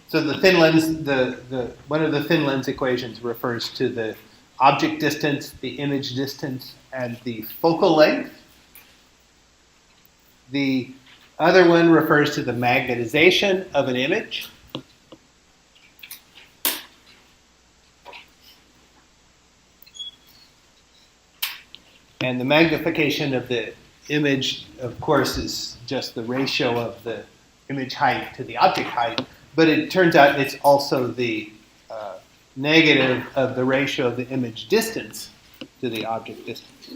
So the thin lens, one of the thin lens equations refers to the object distance, the image distance, and the focal length. The other one refers to the magnetization of an image. And the magnification of the image, of course, is just the ratio of the image height to the object height. But it turns out it's also the negative of the ratio of the image distance to the object distance.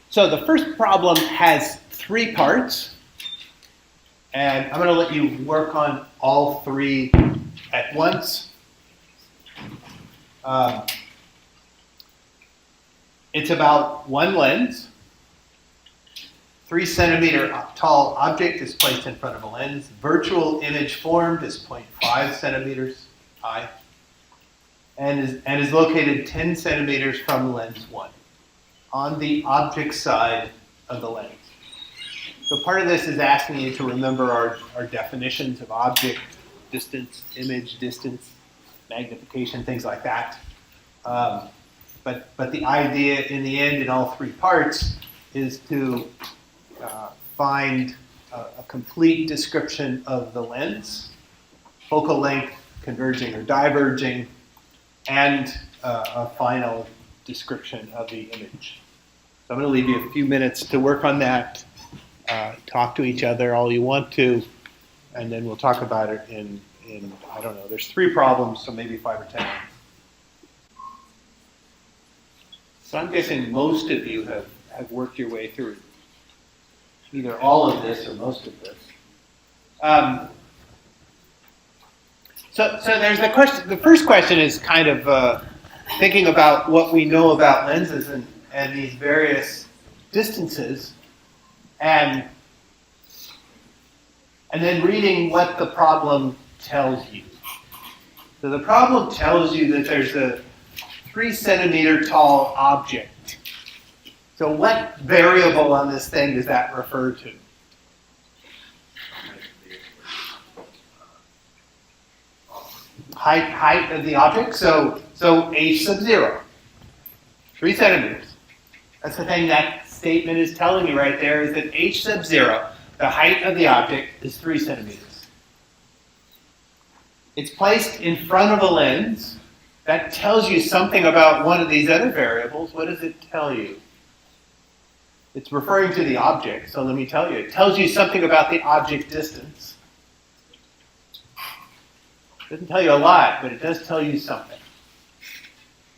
So the first problem has 3 parts. And I'm going to let you work on all 3 at once. It's about one lens. 3 centimeter tall object is placed in front of a lens. Virtual image formed is 0.5 centimeters high and is located 10 centimeters from lens 1 on the object side of the lens. So part of this is asking you to remember our definitions of object, distance, image, distance, magnification, things like that. But the idea in the end in all 3 parts is to find a complete description of the lens, focal length, converging or diverging, and a final description of the image. So I'm going to leave you a few minutes to work on that, talk to each other all you want to, and then we'll talk about it in I don't know, there's 3 problems, so maybe 5 or 10 minutes. So I'm guessing most of you have worked your way through either all of this or most of this. So there's the question. The first question is kind of thinking about what we know about lenses and these various distances, and then reading what the problem tells you. So the problem tells you that there's a 3 centimeter tall object. So what variable on this thing does that refer to? Height of the object. So h sub 0, 3 centimeters. That's the thing that statement is telling you right there, is that h sub 0, the height of the object, is 3 centimeters. It's placed in front of a lens. That tells you something about one of these other variables. What does it tell you? It's referring to the object, so let me tell you. It tells you something about the object distance. It doesn't tell you a lot, but it does tell you something.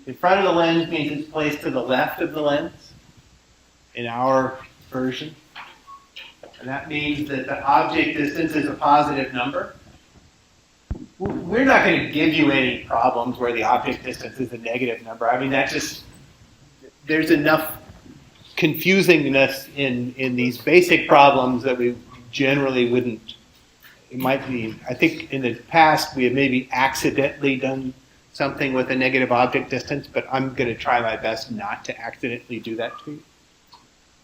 In front of the lens means it's placed to the left of the lens, in our version. And that means that the object distance is a positive number. We're not going to give you any problems where the object distance is a negative number. I mean, there's enough confusingness in these basic problems that we generally wouldn't. It might be, I think in the past we have maybe accidentally done something with a negative object distance, but I'm going to try my best not to accidentally do that to you.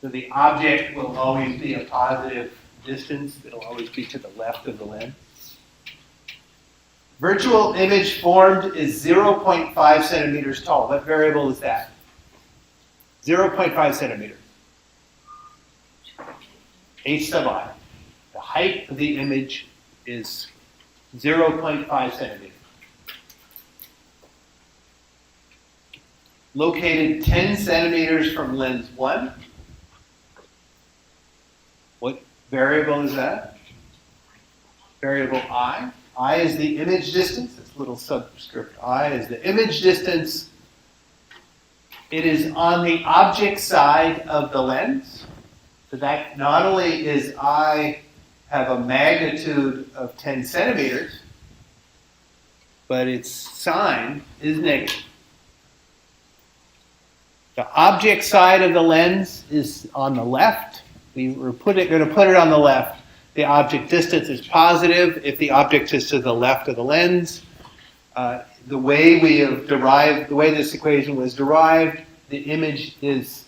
So the object will always be a positive distance. It'll always be to the left of the lens. Virtual image formed is 0.5 centimeters tall. What variable is that? 0.5 centimeters. H sub I. The height of the image is 0.5 centimeters. Located 10 centimeters from lens 1. What variable is that? Variable I. I is the image distance. This little subscript I is the image distance. It is on the object side of the lens. So that not only is I have a magnitude of 10 centimeters, but its sign is negative. The object side of the lens is on the left. We're going to put it on the left. The object distance is positive if the object is to the left of the lens. The way this equation was derived, the image is,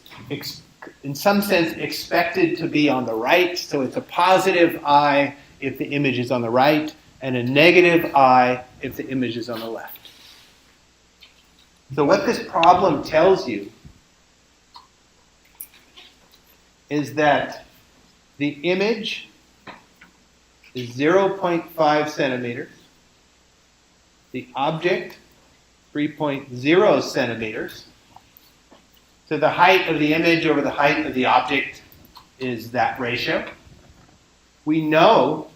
in some sense, expected to be on the right. So it's a positive I if the image is on the right, and a negative I if the image is on the left. So what this problem tells you is that the image is 0.5 centimeters, the object 3.0 centimeters. So the height of the image over the height of the object is that ratio. We know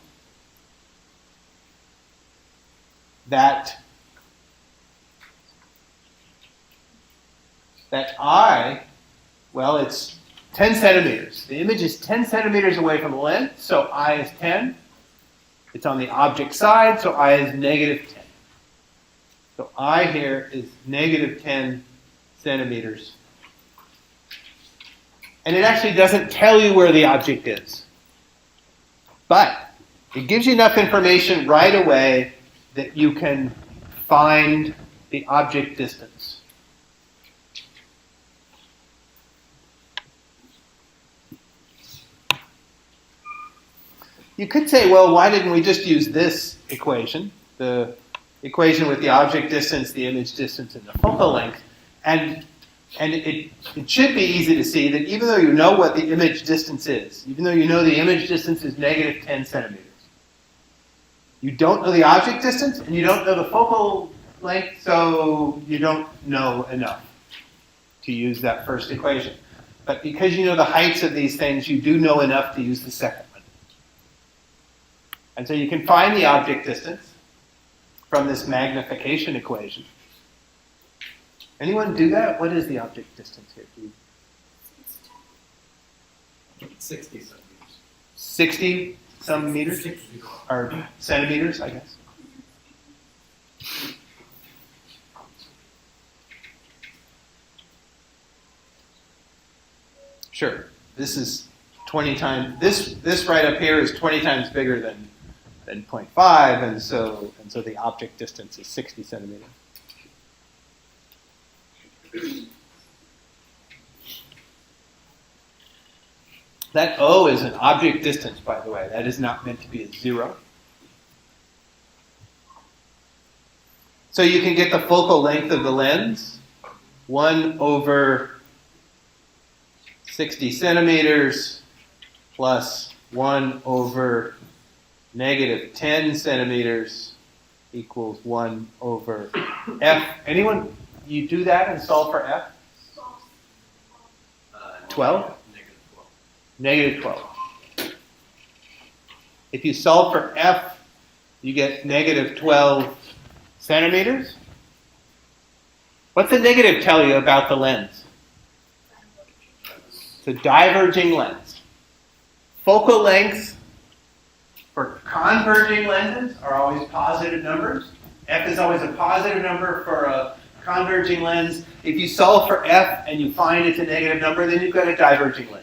that I, well, it's 10 centimeters. The image is 10 centimeters away from the lens, so I is 10. It's on the object side, so I is negative 10. So I here is negative 10 centimeters. And it actually doesn't tell you where the object is. But it gives you enough information right away that you can find the object distance. You could say, well, why didn't we just use this equation, the equation with the object distance, the image distance, and the focal length? And it should be easy to see that even though you know what the image distance is, even though you know the image distance is negative 10 centimeters, you don't know the object distance and you don't know the focal length, so you don't know enough to use that first equation. But because you know the heights of these things, you do know enough to use the second one. And so you can find the object distance from this magnification equation. Anyone do that? What is the object distance here? 60 centimeters. 60 some meters? 60. Or centimeters, I guess. Sure. This is 20 times, this right up here is 20 times bigger than 0.5, and so the object distance is 60 centimeters. That O is an object distance, by the way. That is not meant to be a zero. So you can get the focal length of the lens, 1 over 60 centimeters plus 1 over negative 10 centimeters equals 1 over F. Anyone, you do that and solve for F? 12? Negative 12. If you solve for F, you get negative 12 centimeters. What's the negative tell you about the lens? It's a diverging lens. Focal lengths for converging lenses are always positive numbers. F is always a positive number for a converging lens. If you solve for F and you find it's a negative number, then you've got a diverging lens.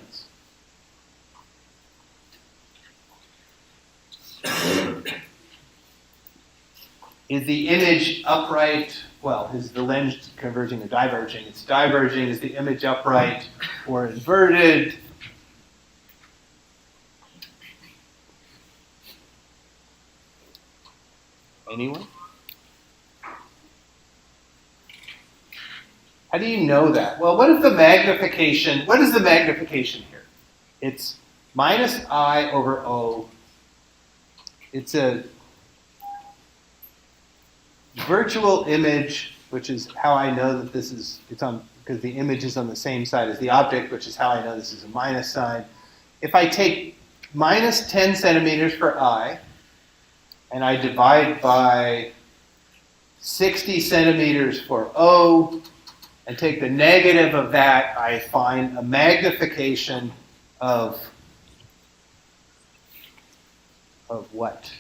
Is the image upright? Well, is the lens converging or diverging? It's diverging. Is the image upright or inverted? Anyone? How do you know that? Well, what is the magnification? What is the magnification here? It's minus I over O. It's a virtual image, which is how I know that this is, it's on, because the image is on the same side as the object, which is how I know this is a minus sign. If I take minus 10 centimeters for I, and I divide by 60 centimeters for O, and take the negative of that, I find a magnification of what?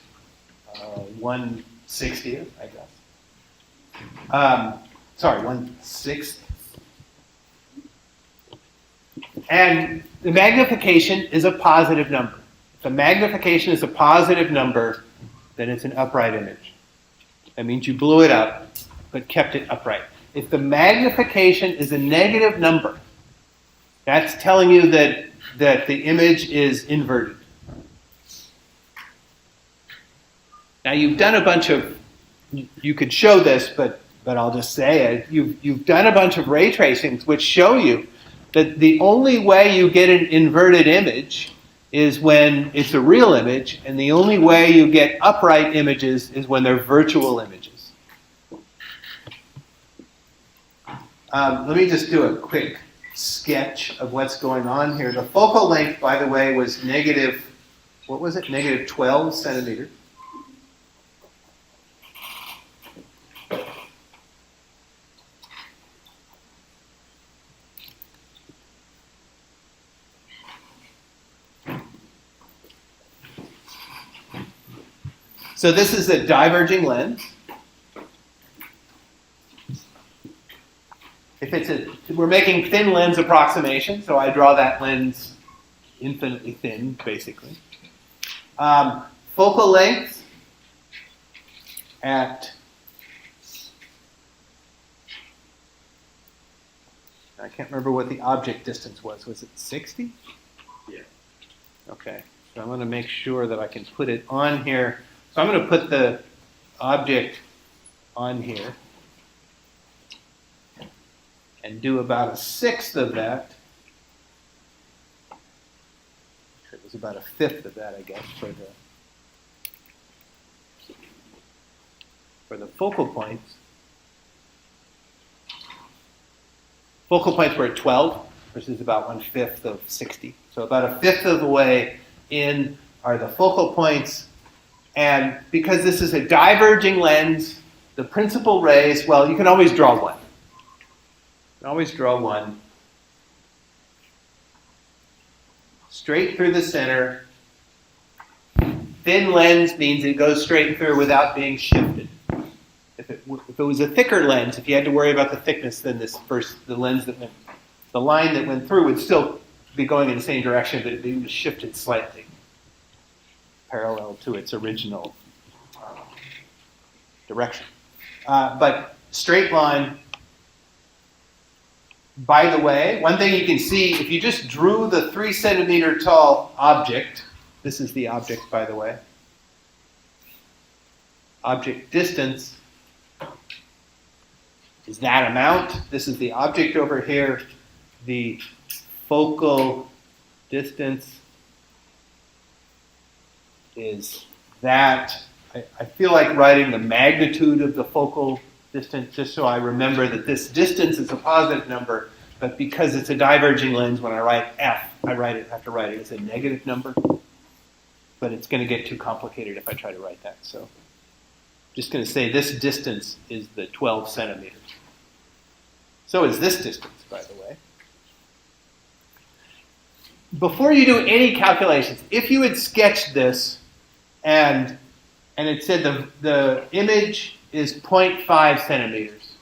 1/60th, I guess. Sorry, 1/6. And the magnification is a positive number. If the magnification is a positive number, then it's an upright image. That means you blew it up, but kept it upright. If the magnification is a negative number, that's telling you that the image is inverted. Now you've done a bunch of, you could show this, but I'll just say it. You've done a bunch of ray tracings which show you that the only way you get an inverted image is when it's a real image, and the only way you get upright images is when they're virtual images. Let me just do a quick sketch of what's going on here. The focal length, by the way, was negative, what was it? Negative 12 centimeters. So this is a diverging lens. We're making thin lens approximation, so I draw that lens infinitely thin, basically. Focal length at, I can't remember what the object distance was. Was it 60? Yeah. Okay, so I'm going to make sure that I can put it on here. So I'm going to put the object on here and do about a sixth of that. It was about a fifth of that, I guess, for the focal points. Focal points were at 12, which is about 1/5 of 60. So about a fifth of the way in are the focal points. And because this is a diverging lens, the principal rays, well, you can always draw one. You can always draw one. Straight through the center. Thin lens means it goes straight through without being shifted. If it was a thicker lens, if you had to worry about the thickness, then the line that went through would still be going in the same direction, but it would be shifted slightly, parallel to its original direction. But straight line, by the way, one thing you can see, if you just drew the 3 centimeter tall object, this is the object, by the way, object distance is that amount. This is the object over here. The focal distance is that. I feel like writing the magnitude of the focal distance just so I remember that this distance is a positive number, but because it's a diverging lens, when I write f, I have to write it as a negative number. But it's going to get too complicated if I try to write that. So I'm just going to say this distance is the 12 centimeters. So is this distance, by the way. Before you do any calculations, if you had sketched this and it said the image is 0.5 centimeters,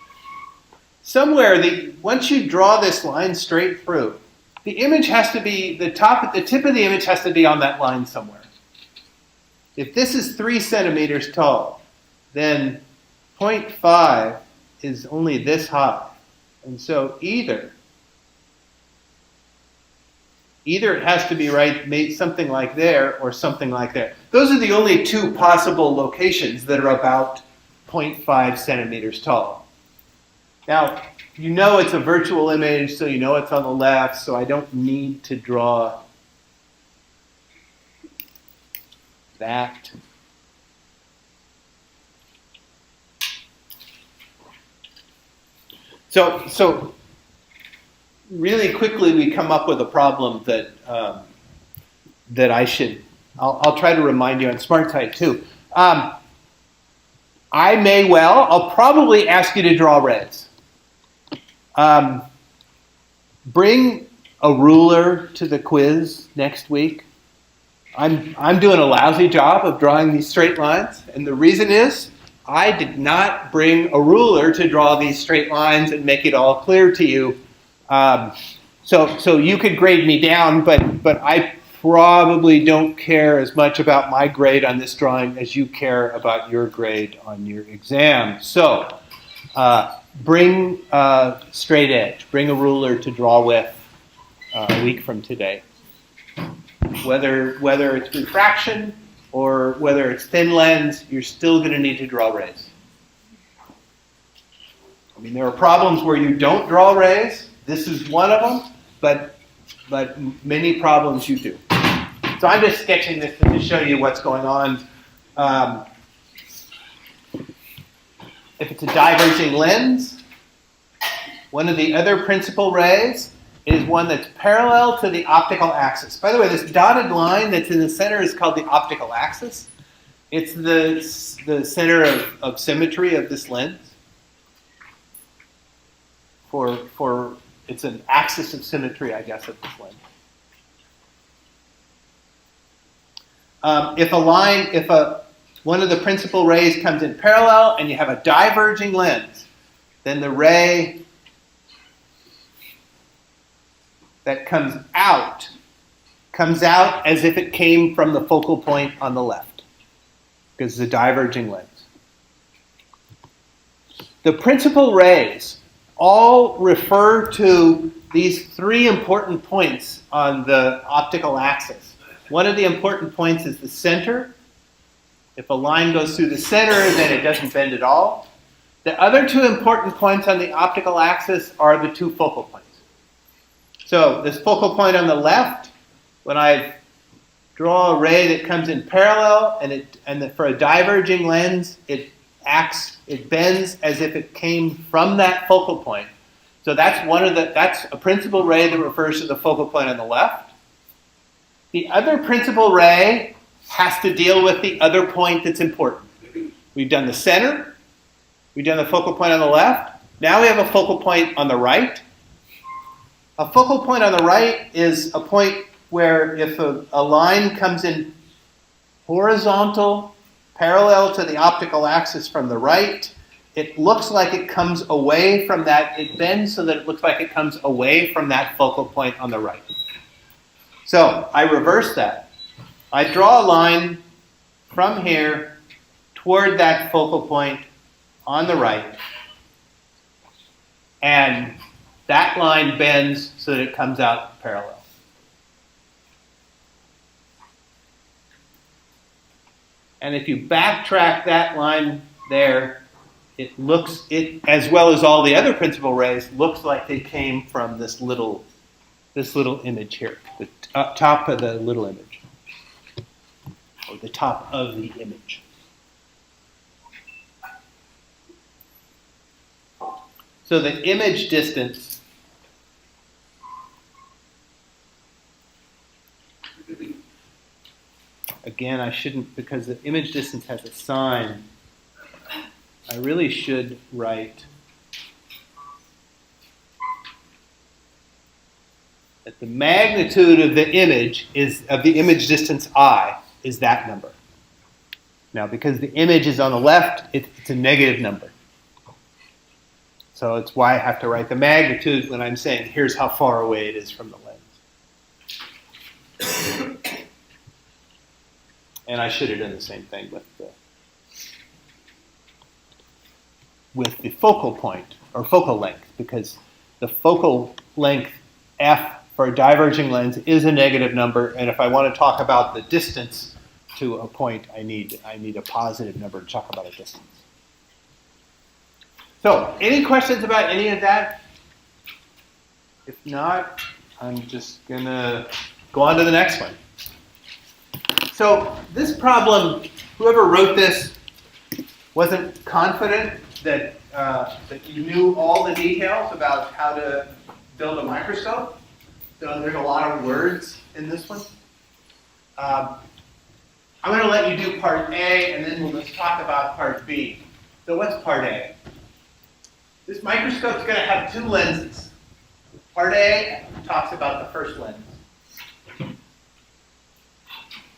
somewhere, once you draw this line straight through, the image has to be, the tip of the image has to be on that line somewhere. If this is 3 centimeters tall, then 0.5 is only this high. And so either it has to be made something like there or something like there. Those are the only two possible locations that are about 0.5 centimeters tall. Now, you know it's a virtual image, so you know it's on the left, so I don't need to draw that. So really quickly we come up with a problem that I'll try to remind you on SmartType too. I'll probably ask you to draw reds. Bring a ruler to the quiz next week. I'm doing a lousy job of drawing these straight lines, and the reason is I did not bring a ruler to draw these straight lines and make it all clear to you. So you could grade me down, but I probably don't care as much about my grade on this drawing as you care about your grade on your exam. So bring a straight edge, bring a ruler to draw with a week from today. Whether it's refraction or whether it's thin lens, you're still going to need to draw rays. I mean, there are problems where you don't draw rays. This is one of them, but many problems you do. So I'm just sketching this to show you what's going on. If it's a diverging lens, one of the other principal rays is one that's parallel to the optical axis. By the way, this dotted line that's in the center is called the optical axis. It's the center of symmetry of this lens. It's an axis of symmetry, I guess, of this lens. If one of the principal rays comes in parallel and you have a diverging lens, then the ray that comes out as if it came from the focal point on the left, because it's a diverging lens. The principal rays all refer to these three important points on the optical axis. One of the important points is the center. If a line goes through the center, then it doesn't bend at all. The other two important points on the optical axis are the two focal points. So this focal point on the left, when I draw a ray that comes in parallel, for a diverging lens, it bends as if it came from that focal point. So that's a principal ray that refers to the focal point on the left. The other principal ray has to deal with the other point that's important. We've done the center. We've done the focal point on the left. Now we have a focal point on the right. A focal point on the right is a point where if a line comes in horizontal, parallel to the optical axis from the right, it looks like it comes away from that. It bends so that it looks like it comes away from that focal point on the right. So I reverse that. I draw a line from here toward that focal point on the right, and that line bends so that it comes out parallel. And if you backtrack that line there, it as well as all the other principal rays, looks like they came from this little image here, the top of the little image, or the top of the image. So the image distance again, I shouldn't, because the image distance has a sign. I really should write that the magnitude of the image distance I is that number. Now, because the image is on the left, it's a negative number. So it's why I have to write the magnitude when I'm saying here's how far away it is from the lens. And I should have done the same thing with the focal point, or focal length, because the focal length f for a diverging lens is a negative number, and if I want to talk about the distance to a point, I need a positive number to talk about a distance. So, any questions about any of that? If not, I'm just going to go on to the next one. So, this problem, whoever wrote this wasn't confident that you knew all the details about how to build a microscope. So there's a lot of words in this one. I'm going to let you do part A, and then we'll just talk about part B. So what's part A? This microscope is going to have two lenses. Part A talks about the first lens.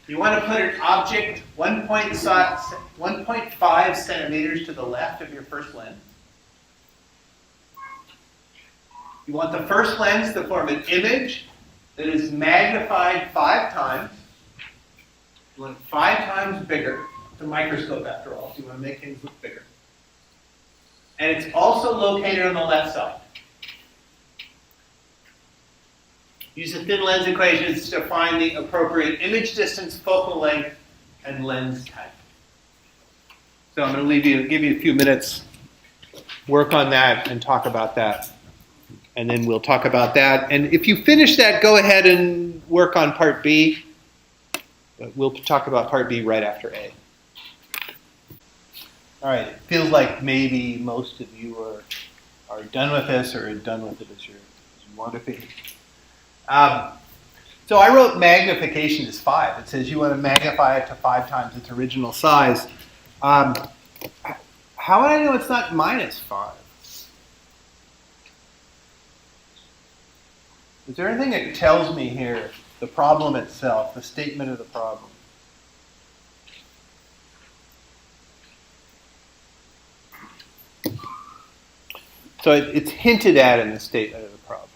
You want to put an object 1.5 centimeters to the left of your first lens. You want the first lens to form an image that is magnified 5 times. You want it 5 times bigger. It's a microscope after all, so you want to make things look bigger. And it's also located on the left side. Use the thin lens equations to find the appropriate image distance, focal length, and lens type. So I'm going to give you a few minutes, work on that, and talk about that. And then we'll talk about that. And if you finish that, go ahead and work on part B. We'll talk about part B right after A. All right, it feels like maybe most of you are done with this or done with it as you want to be. So I wrote magnification is 5. It says you want to magnify it to 5 times its original size. How would I know it's not -5? Is there anything that tells me here, the problem itself, the statement of the problem? So it's hinted at in the statement of the problem.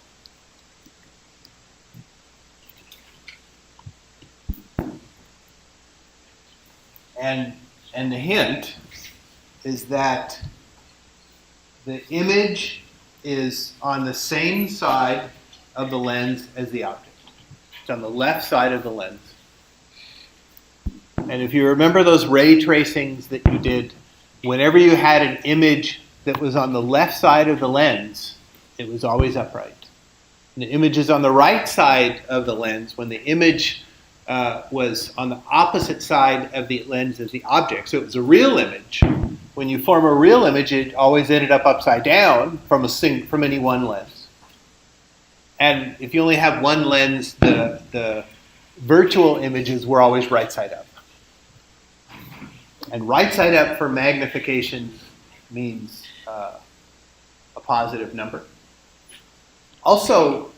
And the hint is that the image is on the same side of the lens as the object. It's on the left side of the lens. And if you remember those ray tracings that you did, whenever you had an image that was on the left side of the lens, it was always upright. And the image is on the right side of the lens when the image was on the opposite side of the lens as the object. So it was a real image. When you form a real image, it always ended up upside down from any one lens. And if you only have one lens, the virtual images were always right side up. And right side up for magnification means a positive number. Also,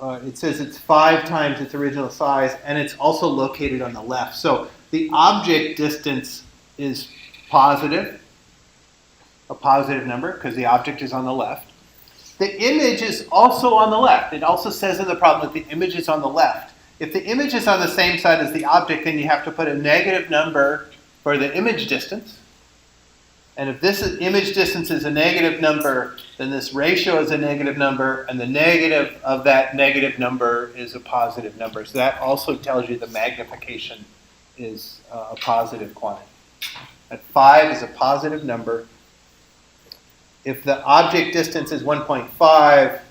it says it's 5 times its original size, and it's also located on the left. So the object distance is positive, a positive number, because the object is on the left. The image is also on the left. It also says in the problem that the image is on the left. If the image is on the same side as the object, then you have to put a negative number for the image distance. And if this image distance is a negative number, then this ratio is a negative number, and the negative of that negative number is a positive number. So that also tells you the magnification is a positive quantity. That 5 is a positive number. If the object distance is 1.5,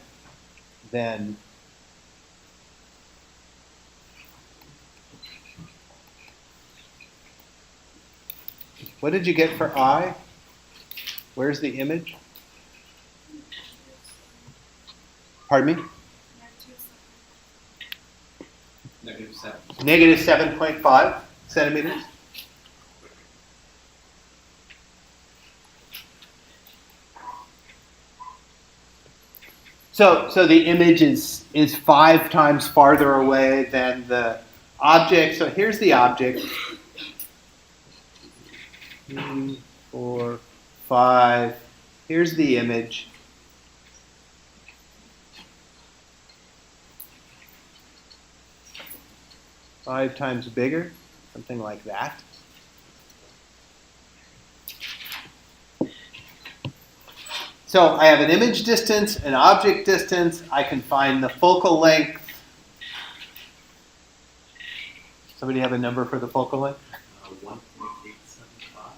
then what did you get for I? Where's the image? Pardon me? -7. Negative 7.5 centimeters. So the image is 5 times farther away than the object. So here's the object. 3, 4, 5. Here's the image. Five times bigger, something like that. So I have an image distance, an object distance. I can find the focal length. Somebody have a number for the focal length? 1.875.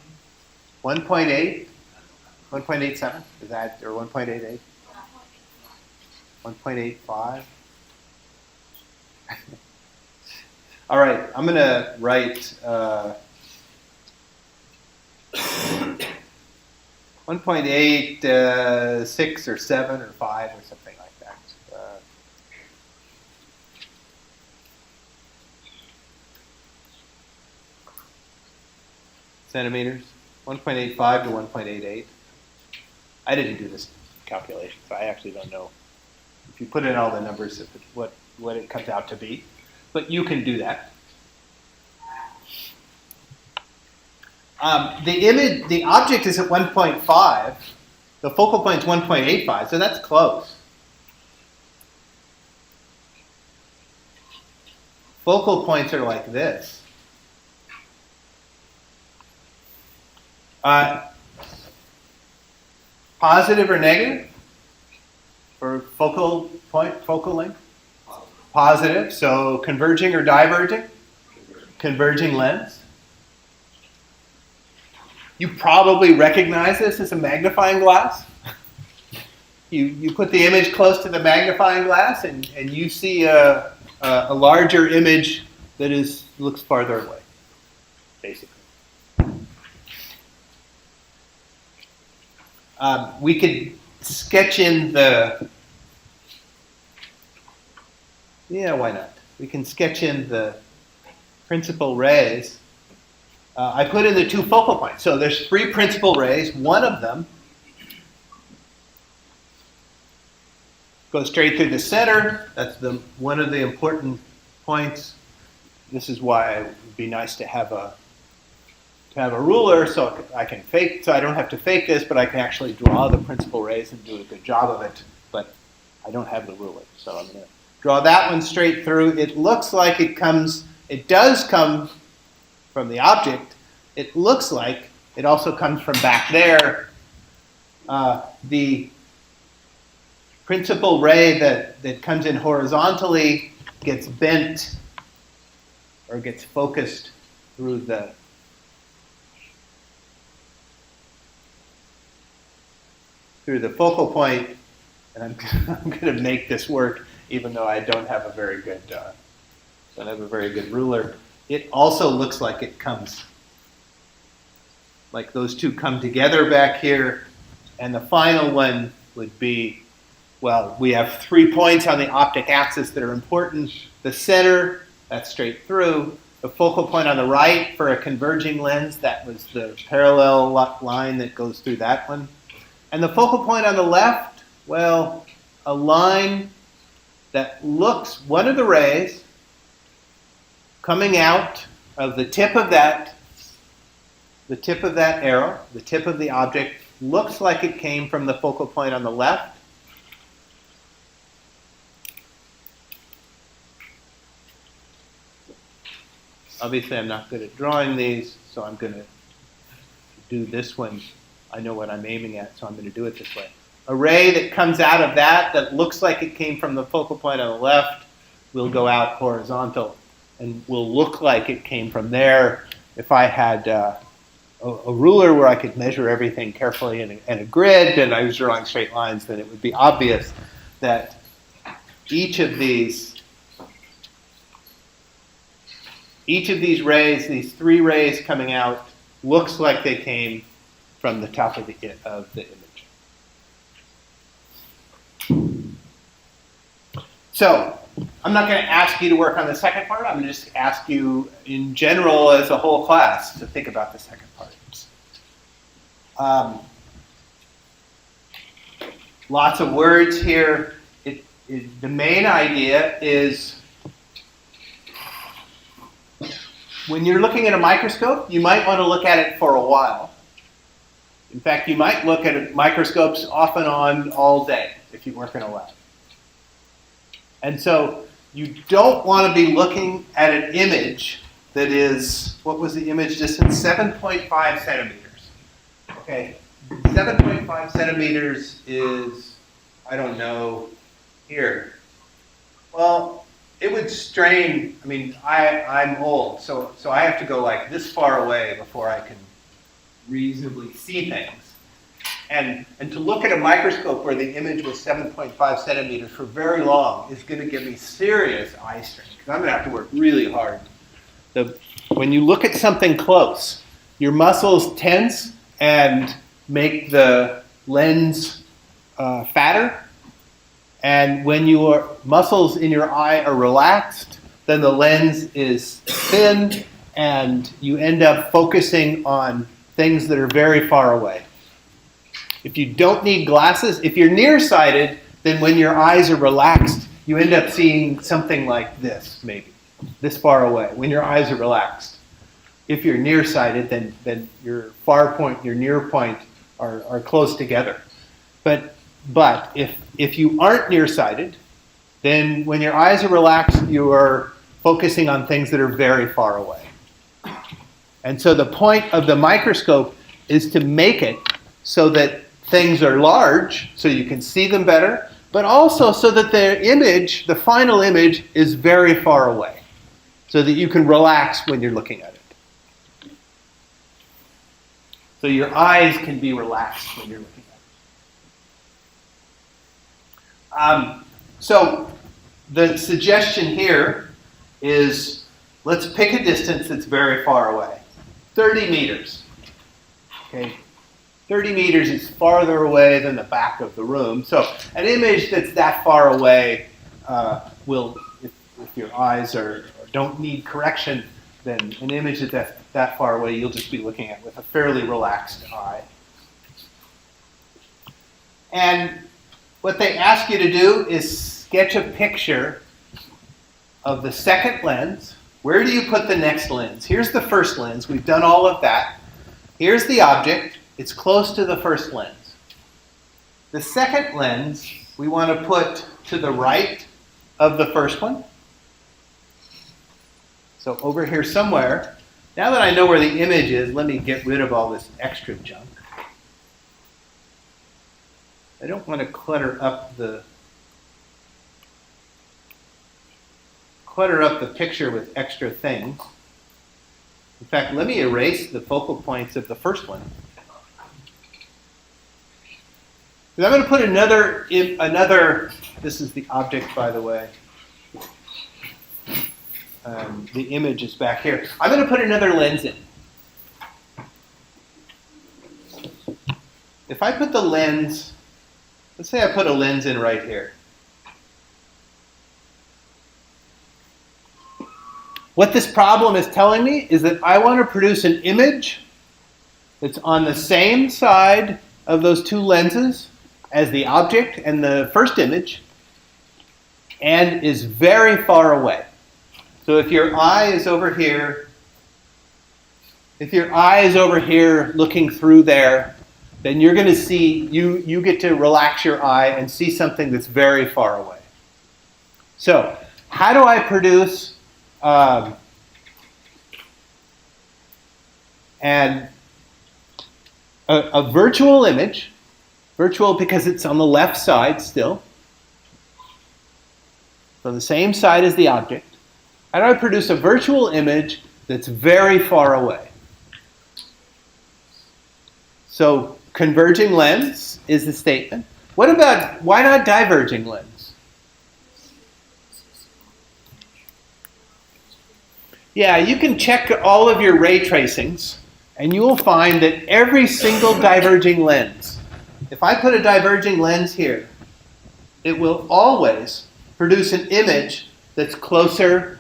1.8? 1.87? Is that, or 1.88? 1.85? All right, I'm going to write 1.86 or 7 or 5 or something like that. Centimeters, 1.85 to 1.88. I didn't do this calculation, so I actually don't know if you put in all the numbers what it comes out to be. But you can do that. The object is at 1.5. The focal point is 1.85, so that's close. Focal points are like this. Positive or negative for focal point, focal length? Positive, so converging or diverging? Converging lens. You probably recognize this as a magnifying glass. You put the image close to the magnifying glass and you see a larger image that looks farther away, basically. We could sketch in why not? We can sketch in the principal rays. I put in the 2 focal points. So there's 3 principal rays. One of them goes straight through the center. That's one of the important points. This is why it would be nice to have a ruler so I can fake, so I don't have to fake this, but I can actually draw the principal rays and do a good job of it. But I don't have the ruler, so I'm going to draw that one straight through. It looks like it does come from the object. It looks like it also comes from back there. The principal ray that comes in horizontally gets bent or gets focused through the focal point, and I'm going to make this work even though I don't have a very good ruler. It also looks like it comes, like those two come together back here, and the final one would be, well, we have 3 points on the optic axis that are important. The center, that's straight through. The focal point on the right for a converging lens, that was the parallel line that goes through that one. And the focal point on the left, well, a line that looks, one of the rays coming out of the tip of that arrow, the tip of the object, looks like it came from the focal point on the left. Obviously, I'm not good at drawing these, so I'm going to do this one. I know what I'm aiming at, so I'm going to do it this way. A ray that comes out of that looks like it came from the focal point on the left will go out horizontal and will look like it came from there. If I had a ruler where I could measure everything carefully in a grid and I was drawing straight lines, then it would be obvious that each of these rays, these 3 rays coming out, looks like they came from the top of the image. So, I'm not going to ask you to work on the second part. I'm going to just ask you in general as a whole class to think about the second part. Lots of words here. The main idea is when you're looking at a microscope, you might want to look at it for a while. In fact, you might look at microscopes off and on all day if you work in a lab. And so you don't want to be looking at an image that is, what was the image distance? 7.5 centimeters. Okay, 7.5 centimeters is, I don't know, here. Well, it would strain, I mean, I'm old, so I have to go like this far away before I can reasonably see things. And to look at a microscope where the image was 7.5 centimeters for very long is going to give me serious eye strain, because I'm going to have to work really hard. When you look at something close, your muscles tense and make the lens fatter. And when your muscles in your eye are relaxed, then the lens is thin and you end up focusing on things that are very far away. If you don't need glasses, if you're nearsighted, then when your eyes are relaxed, you end up seeing something like this, maybe, this far away, when your eyes are relaxed. If you're nearsighted, then your far point, your near point are close together. But if you aren't nearsighted, then when your eyes are relaxed, you are focusing on things that are very far away. And so the point of the microscope is to make it so that things are large, so you can see them better, but also so that the image, the final image, is very far away, so that you can relax when you're looking at it. So your eyes can be relaxed when you're looking at it. So the suggestion here is let's pick a distance that's very far away. 30 meters. Okay. 30 meters is farther away than the back of the room. So an image that's that far away will, if your eyes don't need correction, then an image that's that far away you'll just be looking at with a fairly relaxed eye. And what they ask you to do is sketch a picture of the second lens. Where do you put the next lens? Here's the first lens. We've done all of that. Here's the object. It's close to the first lens. The second lens we want to put to the right of the first one. So over here somewhere. Now that I know where the image is, let me get rid of all this extra junk. I don't want to clutter up the picture with extra things. In fact, let me erase the focal points of the first one. I'm going to put another, this is the object, by the way. The image is back here. I'm going to put another lens in. If I put the lens, let's say I put a lens in right here. What this problem is telling me is that I want to produce an image that's on the same side of those two lenses as the object and the first image, and is very far away. So if your eye is over here, looking through there, then you're going to see, you get to relax your eye and see something that's very far away. So how do I produce a virtual image? Virtual because it's on the left side still. So the same side as the object. How do I produce a virtual image that's very far away? So converging lens is the statement. What about, why not diverging lens? Yeah, you can check all of your ray tracings and you will find that every single diverging lens, if I put a diverging lens here, it will always produce an image that's closer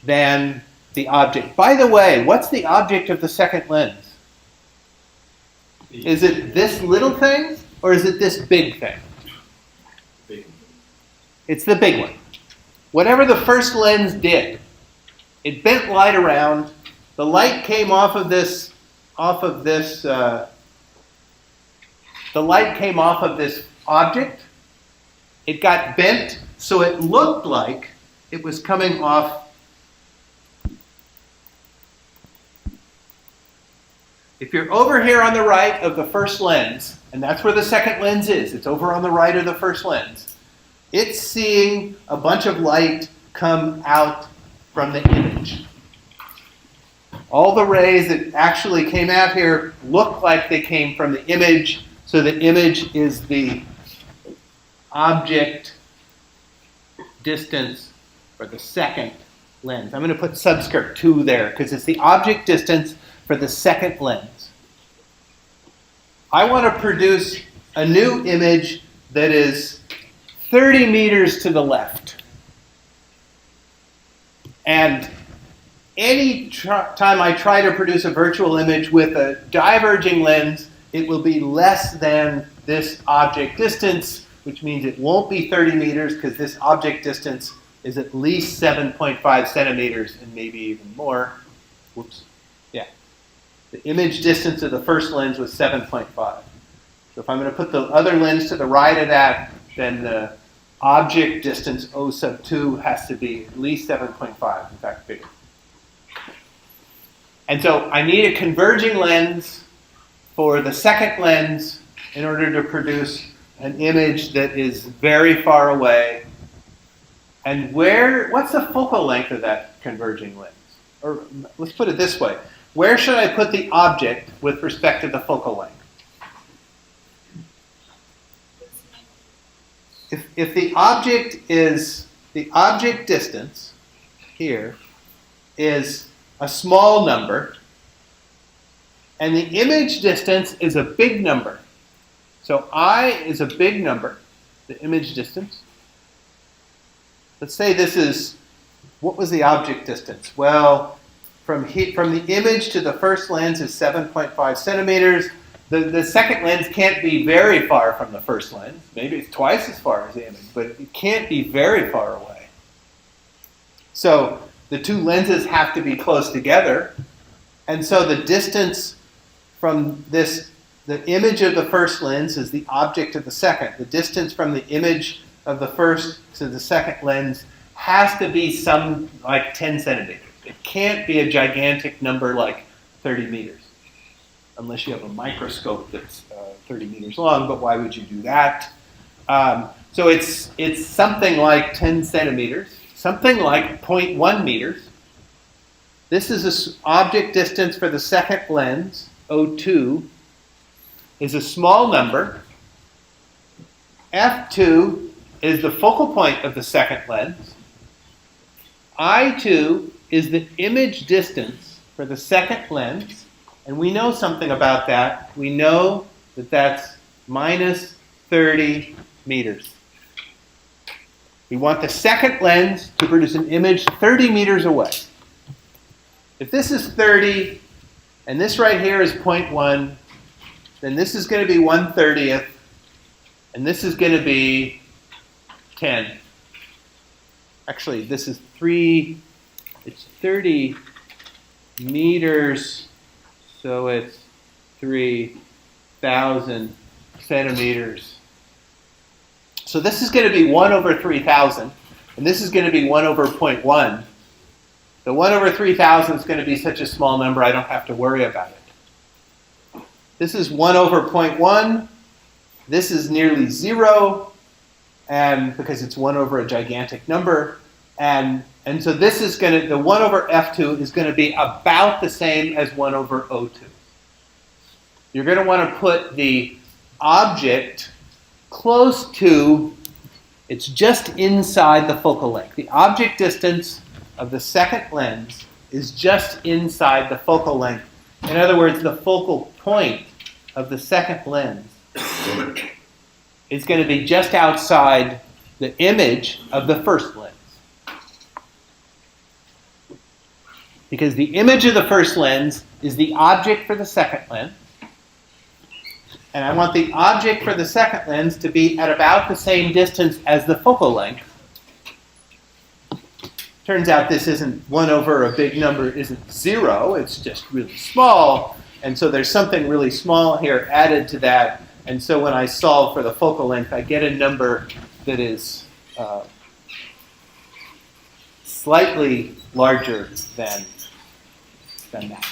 than the object. By the way, what's the object of the second lens? Is it this little thing or is it this big thing? Big. It's the big one. Whatever the first lens did, it bent light around. The light came off of this object. It got bent, so it looked like it was coming off. If you're over here on the right of the first lens, and that's where the second lens is, it's over on the right of the first lens, it's seeing a bunch of light come out from the image. All the rays that actually came out here look like they came from the image, so the image is the object distance for the second lens. I'm going to put subscript 2 there because it's the object distance for the second lens. I want to produce a new image that is 30 meters to the left. And any time I try to produce a virtual image with a diverging lens, it will be less than this object distance, which means it won't be 30 meters because this object distance is at least 7.5 centimeters and maybe even more. Whoops. Yeah. The image distance of the first lens was 7.5. So if I'm going to put the other lens to the right of that, then the object distance O sub 2 has to be at least 7.5, in fact bigger. And so I need a converging lens for the second lens in order to produce an image that is very far away. And what's the focal length of that converging lens? Or let's put it this way. where should I put the object with respect to the focal length? If the object distance here is a small number, and the image distance is a big number. So I is a big number, the image distance. Let's say this is, what was the object distance? Well, from the image to the first lens is 7.5 centimeters. The second lens can't be very far from the first lens. Maybe it's twice as far as the image, but it can't be very far away. So the two lenses have to be close together. And so the distance from the image of the first lens is the object of the second. The distance from the image of the first to the second lens has to be some like 10 centimeters. It can't be a gigantic number like 30 meters, unless you have a microscope that's 30 meters long, but why would you do that? So it's something like 10 centimeters, something like 0.1 meters. This is an object distance for the second lens, O2, is a small number. F2 is the focal point of the second lens. I2 is the image distance for the second lens. And we know something about that. We know that that's minus 30 meters. We want the second lens to produce an image 30 meters away. If this is 30, and this right here is 0.1, then this is going to be 1/30th, and this is going to be 10. Actually, this is 3, it's 30 meters, so it's 3,000 centimeters. So this is going to be 1 over 3,000, and this is going to be 1 over 0.1. The 1 over 3,000 is going to be such a small number, I don't have to worry about it. This is 1 over 0.1. This is nearly 0, and because it's 1 over a gigantic number. And so this is going to, the 1 over F2 is going to be about the same as 1 over O2. You're going to want to put the object close to, it's just inside the focal length. The object distance of the second lens is just inside the focal length. In other words, the focal point of the second lens is going to be just outside the image of the first lens. Because the image of the first lens is the object for the second lens. And I want the object for the second lens to be at about the same distance as the focal length. Turns out this isn't 1 over a big number, isn't 0, it's just really small. And so there's something really small here added to that. And so when I solve for the focal length, I get a number that is slightly larger than that.